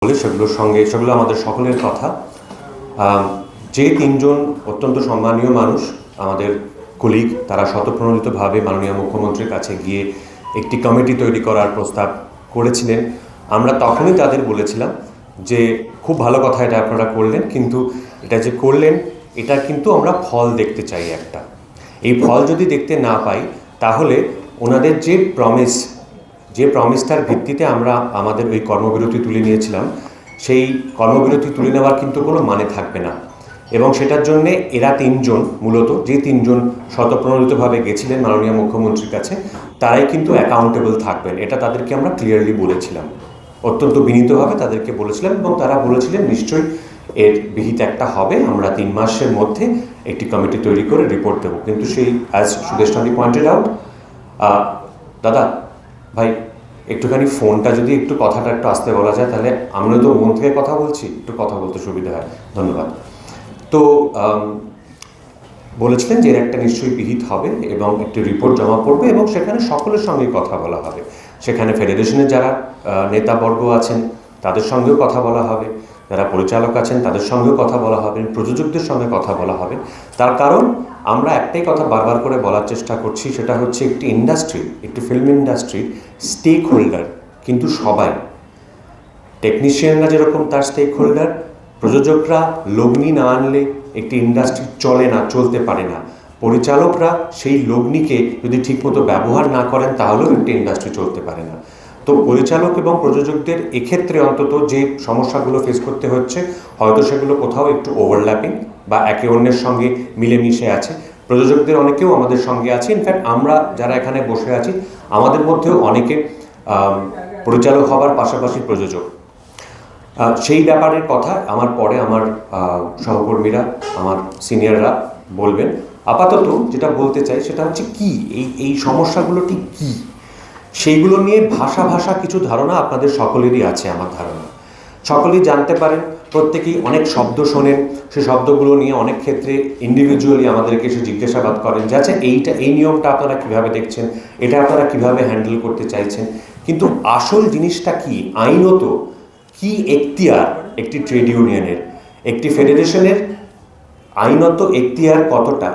বলে সেগুলো আমাদের সকলের কথা। যে তিনজন অত্যন্ত সম্মানীয় মানুষ আমাদের কলিগ, তারা স্বতঃপ্রণোদিতভাবে মাননীয় মুখ্যমন্ত্রীর কাছে গিয়ে একটি কমিটি তৈরি করার প্রস্তাব করেছিলেন। আমরা তখনই তাদের বলেছিলাম যে খুব ভালো কথা এটা আপনারা করলেন, কিন্তু এটা যে করলেন এটা কিন্তু আমরা ফল দেখতে চাই। এই ফল যদি দেখতে না পাই তাহলে ওনাদের যে প্রমিসটার ভিত্তিতে আমরা আমাদের ওই কর্মবিরতি তুলে নিয়েছিলাম, সেই কর্মবিরতি তুলে নেওয়ার কিন্তু কোনো মানে থাকবে না। এবং সেটার জন্যে এরা তিনজন, মূলত যে তিনজন স্বতঃপ্রণোদিতভাবে গেছিলেন মাননীয় মুখ্যমন্ত্রীর কাছে, তারাই কিন্তু অ্যাকাউন্টেবল থাকবেন। এটা তাদেরকে আমরা ক্লিয়ারলি বলেছিলাম, অত্যন্ত বিনীতভাবে তাদেরকে বলেছিলাম, এবং তারা বলেছিলেন নিশ্চয়ই এর বিহিত একটা হবে, আমরা 3 মাসের মধ্যে একটি কমিটি তৈরি করে রিপোর্ট দেবো। কিন্তু সেই অ্যাজ সুদেশনাদি পয়েন্টেড আউট, দাদা ভাই একটুখানি ফোনটা যদি কথাটা একটু আস্তে বলা যায়, তাহলে আমরা তো মন থেকে কথা বলছি, একটু কথা বলতে সুবিধা হয়। ধন্যবাদ। তো বলেছিলেন যে এর একটা নিশ্চয়ই বিহিত হবে এবং একটি রিপোর্ট জমা পড়বে এবং সেখানে সকলের সঙ্গে কথা বলা হবে। সেখানে ফেডারেশনের যারা নেতাবর্গ আছেন তাদের সঙ্গেও কথা বলা হবে, যারা পরিচালক আছেন তাদের সঙ্গেও কথা বলা হবে, প্রযোজকদের সঙ্গে কথা বলা হবে। তার কারণ আমরা একটাই কথা বারবার করে বলার চেষ্টা করছি, সেটা হচ্ছে একটি ফিল্ম ইন্ডাস্ট্রির স্টেক হোল্ডার কিন্তু সবাই। টেকনিশিয়ানরা যেরকম তার স্টেক হোল্ডার, প্রযোজকরা লগ্নি না আনলে একটি ইন্ডাস্ট্রি চলতে পারে না। পরিচালকরা সেই লগ্নিকে যদি ঠিকমতো ব্যবহার না করেন তাহলেও একটি ইন্ডাস্ট্রি চলতে পারে না। তো পরিচালক এবং প্রযোজকদের এক্ষেত্রে অন্তত যে সমস্যাগুলো ফেস করতে হচ্ছে, হয়তো সেগুলো কোথাও একটু ওভারল্যাপিং বা একে অন্যের সঙ্গে মিলেমিশে আছে। প্রযোজকদের অনেকেও আমাদের সঙ্গে আছে। ইনফ্যাক্ট আমরা যারা এখানে বসে আছি আমাদের মধ্যেও অনেকে পরিচালক হবার পাশাপাশি প্রযোজক। সেই ব্যাপারের কথা পরে আমার সহকর্মীরা, আমার সিনিয়ররা বলবেন। আপাতত যেটা বলতে চাই সেটা হচ্ছে কি এই সমস্যাগুলো ঠিক কী, সেইগুলো নিয়ে ভাষা কিছু ধারণা আপনাদের সকলেরই আছে। আমার ধারণা সকলেই জানতে পারেন, প্রত্যেকেই অনেক শব্দ শোনেন, সেই শব্দগুলো নিয়ে অনেক ক্ষেত্রে ইন্ডিভিজুয়ালি আমাদেরকে এসে জিজ্ঞাসাবাদ করেন যে আচ্ছা এই নিয়মটা আপনারা কীভাবে দেখছেন, এটা আপনারা কীভাবে হ্যান্ডেল করতে চাইছেন। কিন্তু আসল জিনিসটা কি, আইনত কি এখতিয়ার একটি ট্রেড ইউনিয়নের, একটি ফেডারেশনের আইনত এখতিয়ার কতটা,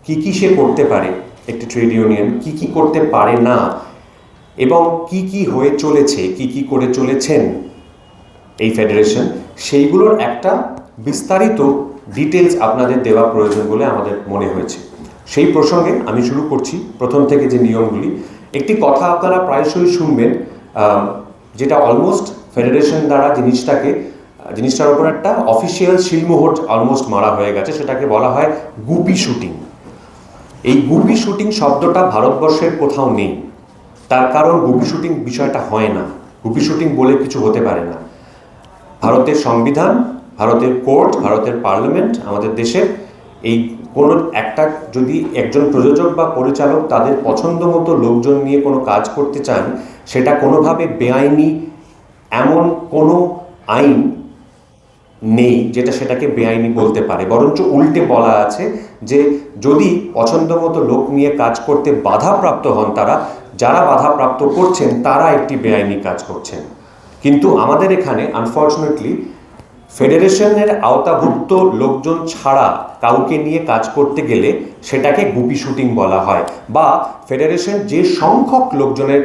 কি সে করতে পারে একটি ট্রেড ইউনিয়ন, কি করতে পারে না, এবং কি হয়ে চলেছে, কি করে চলেছেন এই ফেডারেশন, সেইগুলোর একটা বিস্তারিত ডিটেলস আপনাদের দেওয়া প্রয়োজন বলে আমাদের মনে হয়েছে। সেই প্রসঙ্গে আমি শুরু করছি প্রথম থেকে যে নিয়মগুলি। একটি কথা আপনারা প্রায়শই শুনবেন, যেটা অলমোস্ট ফেডারেশন দ্বারা জিনিসটার ওপর একটা অফিসিয়াল শিলমোহর অলমোস্ট মারা হয়ে গেছে, সেটাকে বলা হয় গুপি শুটিং। এই গুপি শুটিং শব্দটা ভারতবর্ষের কোথাও নেই। তার কারণ গুপি শুটিং বিষয়টা হয় না, গুপি শুটিং বলে কিছু হতে পারে না। ভারতের সংবিধান, ভারতের কোর্ট, ভারতের পার্লামেন্ট, আমাদের দেশের এই কোনো একটা যদি একজন প্রযোজক বা পরিচালক তাদের পছন্দ মতো লোকজন নিয়ে কোনো কাজ করতে চান, সেটা কোনোভাবে বেআইনি এমন কোনো আইন নেই যেটা সেটাকে বেআইনি বলতে পারে। বরঞ্চ উল্টে বলা আছে যে যদি পছন্দ মতো লোক নিয়ে কাজ করতে বাধাপ্রাপ্ত হন যারা বাধাপ্রাপ্ত করছেন তারা একটি বেআইনি কাজ করছেন। কিন্তু আমাদের এখানে আনফর্চুনেটলি ফেডারেশনের আওতাভুক্ত লোকজন ছাড়া কাউকে নিয়ে কাজ করতে গেলে সেটাকে গুপি শুটিং বলা হয়, বা ফেডারেশন যে সংখ্যক লোকজনের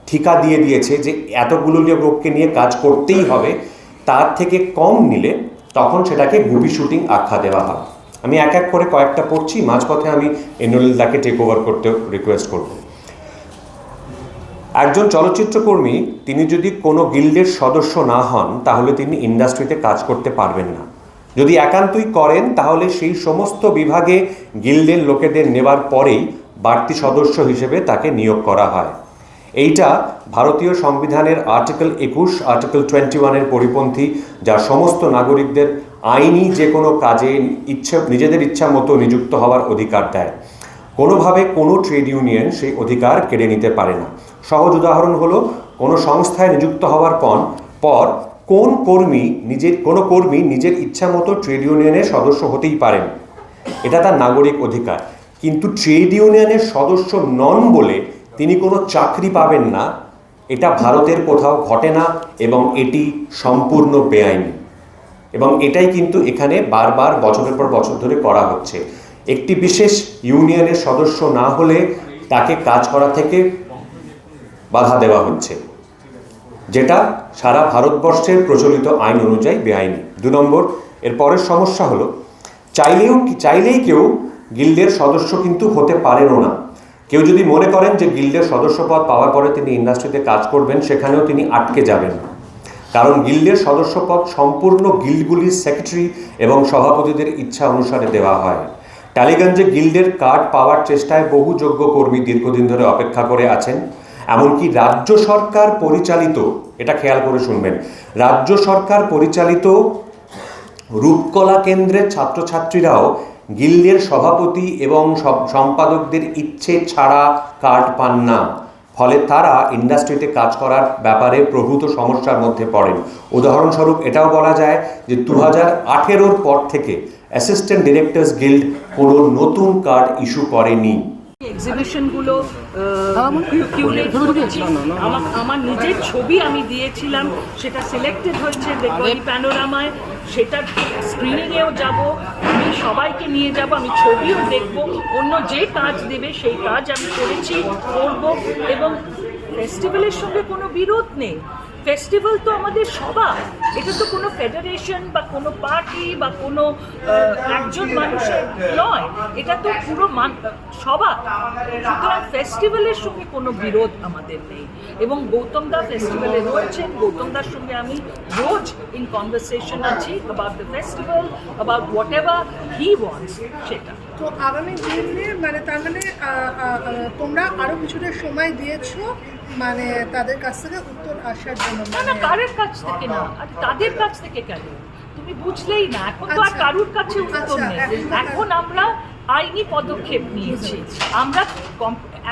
ঠিকা দিয়ে দিয়েছে যে এতগুলো লোককে নিয়ে কাজ করতেই হবে, তার থেকে কম নিলে তখন সেটাকে গুপি শুটিং আখ্যা দেওয়া হয়। আমি এক এক করে কয়েকটা পড়ছি, মাঝপথে আমি এনুলদাকে টেক ওভার করতে রিকোয়েস্ট করব। একজন চলচ্চিত্রকর্মী তিনি যদি কোনো গিল্ডের সদস্য না হন তাহলে তিনি ইন্ডাস্ট্রিতে কাজ করতে পারবেন না। যদি একান্তই করেন তাহলে সেই সমস্ত বিভাগে গিল্ডের লোকেদের নেবার পরেই বাড়তি সদস্য হিসেবে তাকে নিয়োগ করা হয়। এইটা ভারতীয় সংবিধানের আর্টিকেল 21, আর্টিকেল 21-এর পরিপন্থী, যা সমস্ত নাগরিকদের আইনি যে কোনো কাজে নিজেদের ইচ্ছা মতো নিযুক্ত হওয়ার অধিকার দেয়। কোনোভাবে কোনো ট্রেড ইউনিয়ন সেই অধিকার কেড়ে নিতে পারে না। সহজ উদাহরণ হলো, কোনো সংস্থায় নিযুক্ত হওয়ার পর কোনো কর্মী নিজের ইচ্ছা মতো ট্রেড ইউনিয়নের সদস্য হতেই পারেন, এটা তার নাগরিক অধিকার। কিন্তু ট্রেড ইউনিয়নের সদস্য নন বলে তিনি কোনো চাকরি পাবেন না, এটা ভারতের কোথাও ঘটে না এবং এটি সম্পূর্ণ বেআইনি, এবং এটাই কিন্তু এখানে বারবার বছরের পর বছর ধরে করা হচ্ছে। একটি বিশেষ ইউনিয়নের সদস্য না হলে তাকে কাজ করা থেকে বাধা দেওয়া হচ্ছে, যেটা সারা ভারতবর্ষের প্রচলিত আইন অনুযায়ী বেআইনি। 2 নম্বর, এর পরের সমস্যা হলো চাইলেই কেউ গিল্ডের সদস্য কিন্তু হতে পারেনও না। কেউ যদি মনে করেন যে গিল্ডের সদস্যপদ পাওয়ার পরে তিনি ইন্ডাস্ট্রিতে কাজ করবেন, সেখানেও তিনি আটকে যাবেন, কারণ গিল্ডের সদস্যপদ সম্পূর্ণ গিল্ডগুলির সেক্রেটারি এবং সভাপতিদের ইচ্ছা অনুসারে দেওয়া হয়। টালিগঞ্জে গিল্ডের কার্ড পাওয়ার চেষ্টায় বহু যোগ্য কর্মী দীর্ঘদিন ধরে অপেক্ষা করে আছেন। এমনকি রাজ্য সরকার পরিচালিত, এটা খেয়াল করে শুনবেন, রাজ্য সরকার পরিচালিত রূপকলা কেন্দ্রের ছাত্রছাত্রীরাও গিল্ডের সভাপতি এবং সম্পাদকদের ইচ্ছে ছাড়া কার্ড পান না। ফলে তারা ইন্ডাস্ট্রিতে কাজ করার ব্যাপারে প্রভূত সমস্যার মধ্যে পড়েন। উদাহরণস্বরূপ এটাও বলা যায় যে 2018-র পর থেকে অ্যাসিস্ট্যান্ট ডিরেক্টরস গিল্ড কোনো নতুন কার্ড ইস্যু করেনি। এক্সিবিশনগুলো কিউরেট করেছি, আমার নিজের ছবি আমি দিয়েছিলাম, সেটা সিলেক্টেড হয়েছে বেঙ্গলি প্যানোরামায়, সেটা স্ক্রিনিংয়েও যাব, আমি সবাইকে নিয়ে যাব, আমি ছবিও দেখব, অন্য যে কাজ দেবে সেই কাজ আমি করেছি, করব। এবং ফেস্টিভ্যালের সঙ্গে কোনো বিরোধ নেই। ফেস্টিভ্যাল তো আমাদের সবার, এটা তো কোনো ফেডারেশন বা কোনো পার্টি বা কোনো একজন মানুষের নয়, এটা তো পুরো সবার। সুতরাং ফেস্টিভ্যালের সঙ্গে কোনো বিরোধ আমাদের নেই। এবং গৌতম দা ফেস্টিভ্যালে রয়েছেন, গৌতম দার সঙ্গে আমি রোজ ইন কনভারসেশন আছি about the festival, about what ever he wants সেটা। তো আগামী দিনে মানে তার মানে তোমরা আরো কিছুটা সময় দিয়েছো মানে তাদের কাছ থেকে উত্তর আসার জন্য? না, কারের কাছ থেকে না, আর তাদের কাছ থেকে কেন? তুমি বুঝলেই না, এখন তো আর কারুর কাছে উত্তর নেই। এখন আমরা আইনি পদক্ষেপ নিয়েছি, আমরা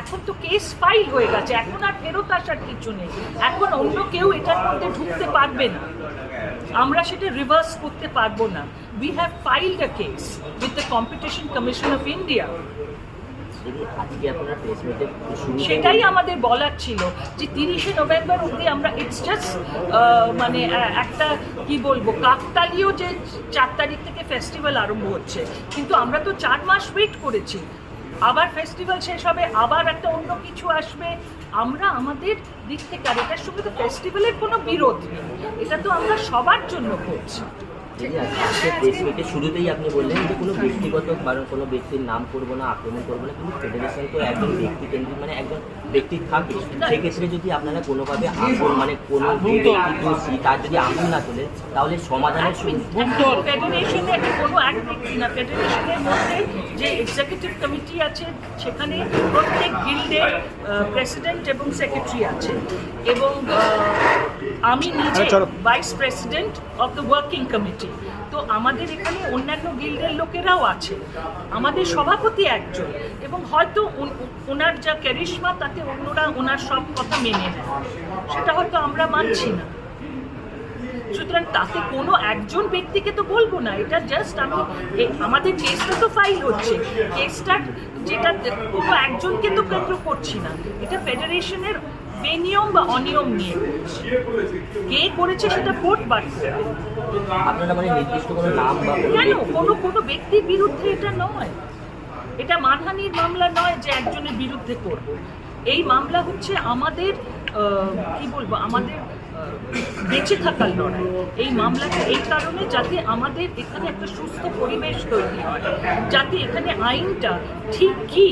এখন তো কেস ফাইল হয়ে গেছে, এখন আর ফেরত আসার কিছু নেই। এখন অন্য কেউ এটার মধ্যে ঢুকতে পারবে না, আমরা সেটা রিভার্স করতে পারবো না। We have ফাইলড a case with the competition commission of India. সেটাই আমাদের বলার ছিল যে 30শে নভেম্বর অবধি আমরা, ইটস জাস্ট মানে একটা কি বলবো কাকতালীয় যে 4 তারিখ থেকে ফেস্টিভ্যাল আরম্ভ হচ্ছে, কিন্তু আমরা তো 4 মাস ওয়েট করেছি। আবার ফেস্টিভ্যাল শেষ হবে, আবার একটা অন্য কিছু আসবে। আমরা আমাদের দিক থেকে, আর এটার সঙ্গে তো ফেস্টিভ্যালের কোনো বিরোধ নেই, এটা তো আমরা সবার জন্য করছি। প্রেস মিটে শুরুতেই আপনি বললেন যে কোনো ব্যক্তিগত কারণ কোনো ব্যক্তির নাম করবো না, আক্রমণ করবো না, কিন্তু ফেডারেশন তো একজন ব্যক্তি কেন্দ্রিক, মানে একজন ব্যক্তি থাকে। সেক্ষেত্রে যদি আপনারা কোনোভাবে মানে কোনো দোষী তার যদি আঙুল না তোলে, তাহলে সমাধানের ফেডারেশনে কোনো এক ব্যক্তি না, ফেডারেশনের মধ্যে যে এক্সিকিউটিভ কমিটি আছে সেখানে প্রত্যেক গিল্ডের প্রেসিডেন্ট এবং সেক্রেটারি আছে, এবং আমি নিজে vice president of the working committee. তো আমাদের এখানে অন্যান্য গিল্ডের লোকেরাও আছে, আমাদের সভাপতি একজন, এবং হয়তো ওনার যা ক্যারিশমা তাতে অন্যরা ওনার সব কথা মেনে নেয়, সেটা হয়তো আমরা মানছি না। সুতরাং তাতে কোনো একজন ব্যক্তিকে তো বলবো না, এটা জাস্ট আমি আমাদের কেসটা তো ফাইল হচ্ছে, কেসটা যেটা কোনো একজনকে তো কেন্দ্র করছি না, এটা ফেডারেশনের বেনিয়ম বা অনিয়ম নিয়ে কে করেছে সেটা কোর্ট বার করবে। আপনারা মানে নির্দিষ্ট কোনো নাম বা কেন কোনো ব্যক্তির বিরুদ্ধে এটা নয়, এটা মানহানির মামলা নয় যে একজনের বিরুদ্ধে করব। এই মামলা হচ্ছে আমাদের কি বলবো, আমাদের বেঁচে থাকার লড়াই। এই মামলাটা এই কারণে যাতে আমাদের এখানে একটা সুস্থ পরিবেশ তৈরি হয়, যাতে এখানে আইনটা ঠিক কি